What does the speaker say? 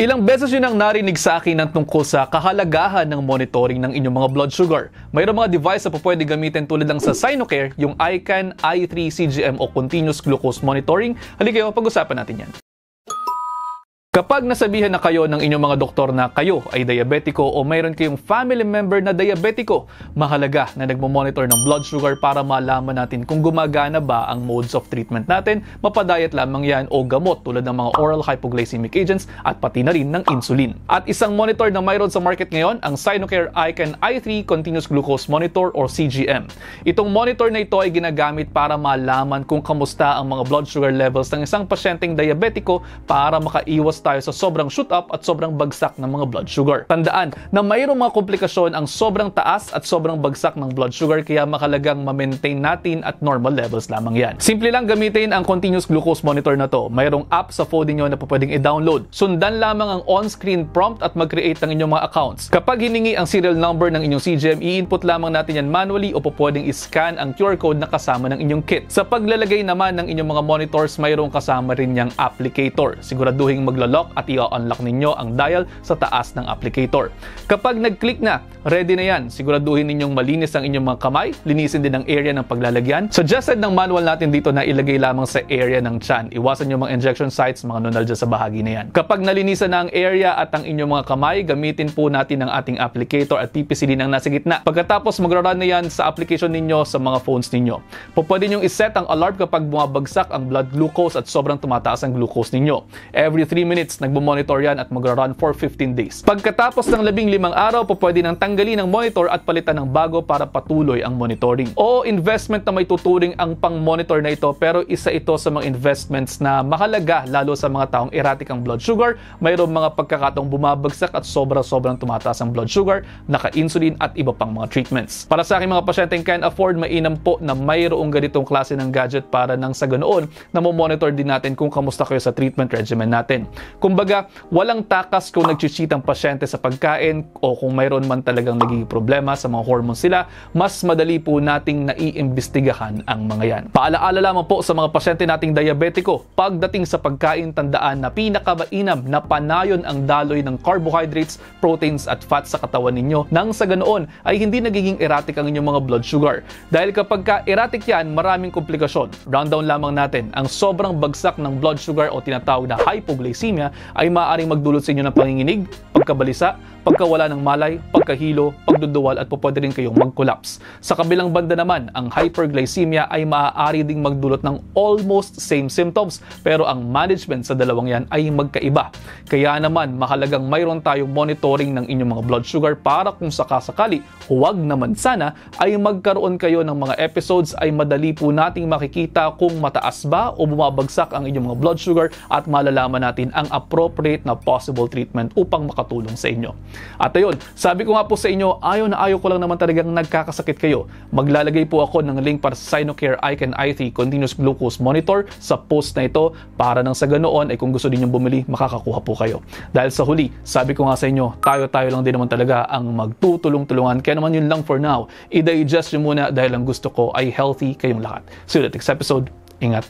Ilang beses yun ang narinig sa akin ng tungkol sa kahalagahan ng monitoring ng inyong mga blood sugar. Mayroong mga device na po pwede gamitin tulad ng sa Sinocare, yung ICAN i3 CGM o Continuous Glucose Monitoring. Halika kayo, pag-usapan natin yan. Kapag nasabihan na kayo ng inyong mga doktor na kayo ay diabetiko o mayroon kayong family member na diabetiko, mahalaga na nagmo-monitor ng blood sugar para malaman natin kung gumagana ba ang modes of treatment natin, mapadayat lamang yan o gamot tulad ng mga oral hypoglycemic agents at pati na rin ng insulin. At isang monitor na mayroon sa market ngayon, ang Sinocare ICAN i3 Continuous Glucose Monitor or CGM. Itong monitor na ito ay ginagamit para malaman kung kamusta ang mga blood sugar levels ng isang pasyenteng diabetiko para makaiwas tayo sa sobrang shoot up at sobrang bagsak ng mga blood sugar. Tandaan na mayroong mga komplikasyon ang sobrang taas at sobrang bagsak ng blood sugar kaya makalagang ma-maintain natin at normal levels lamang yan. Simple lang gamitin ang continuous glucose monitor na to. Mayroong app sa phone niyo na pwedeng i-download. Sundan lamang ang on-screen prompt at mag-create ng inyong mga accounts. Kapag hiningi ang serial number ng inyong CGM, i-input lamang natin yan manually o pwedeng i-scan ang QR code na kasama ng inyong kit. Sa paglalagay naman ng inyong mga monitors, mayroong kasama rin niyang applicator. Siguraduhin maglock at i-unlock ninyo ang dial sa taas ng applicator. Kapag nag-click na, ready na yan. Siguraduhin ninyong malinis ang inyong mga kamay, linisin din ang area ng paglalagyan. Suggested ng manual natin dito na ilagay lamang sa area ng tiyan. Iwasan yung mga injection sites, mga nunal dyan sa bahagi na yan. Kapag nalinisan na ang area at ang inyong mga kamay, gamitin po natin ang ating applicator at PPCD ng nasa gitna. Pagkatapos magra-run na yan sa application ninyo sa mga phones ninyo. Pwede nyong iset ang alarm kapag bumabagsak ang blood glucose at sobrang tumataas ang glucose ninyo. Every 3 minutes, nagmo-monitor yan at magra-run for 15 days. Pagkatapos ng 15 araw, pwede nang tanggalin ang monitor at palitan ng bago para patuloy ang monitoring. O investment na may tuturing ang pang-monitor na ito, pero isa ito sa mga investments na mahalaga lalo sa mga taong erratic ang blood sugar, mayroong mga pagkakataong bumabagsak at sobrang tumataas ang blood sugar, naka-insulin at iba pang mga treatments. Para sa aking mga pasyenteng can't afford, mainam po na mayroong ganitong klase ng gadget para nang sa ganoon na mo-monitor din natin kung kamusta kayo sa treatment regimen natin. Kumbaga, walang takas kung nag-cheat ang pasyente sa pagkain o kung mayroon man talagang nagiging problema sa mga hormones sila, mas madali po nating naiimbestigahan ang mga yan. Paalaala lamang po sa mga pasyente nating diabetiko, pagdating sa pagkain, tandaan na pinakamainam na panayon ang daloy ng carbohydrates, proteins at fats sa katawan ninyo nang sa ganoon ay hindi nagiging erratic ang inyong mga blood sugar. Dahil kapag erratic yan, maraming komplikasyon. Rundown lamang natin, ang sobrang bagsak ng blood sugar o tinatawag na hypoglycemia ay maaaring magdulot sa inyo ng panginginig, pagkabalisa, pagkawala ng malay, pagkahilo, pagduduwal at pwede rin kayong mag-collapse. Sa kabilang banda naman, ang hyperglycemia ay maaari ding magdulot ng almost same symptoms pero ang management sa dalawang yan ay magkaiba. Kaya naman, mahalagang mayroon tayong monitoring ng inyong mga blood sugar para kung sakasakali, huwag naman sana, ay magkaroon kayo ng mga episodes ay madali po nating makikita kung mataas ba o bumabagsak ang inyong mga blood sugar at malalaman natin ang appropriate na possible treatment upang makatulong sa inyo. At ayun, sabi ko nga po sa inyo, ayaw ko lang naman talagang nagkakasakit kayo. Maglalagay po ako ng link para sa Sinocare ICAN i3 Continuous Glucose Monitor sa post na ito para nang sa ganoon ay kung gusto ninyong bumili, makakakuha po kayo. Dahil sa huli, sabi ko nga sa inyo, tayo lang din naman talaga ang magtutulong-tulungan. Kaya naman yun lang for now. I-digest nyo muna dahil ang gusto ko ay healthy kayong lahat. See you next episode. Ingat.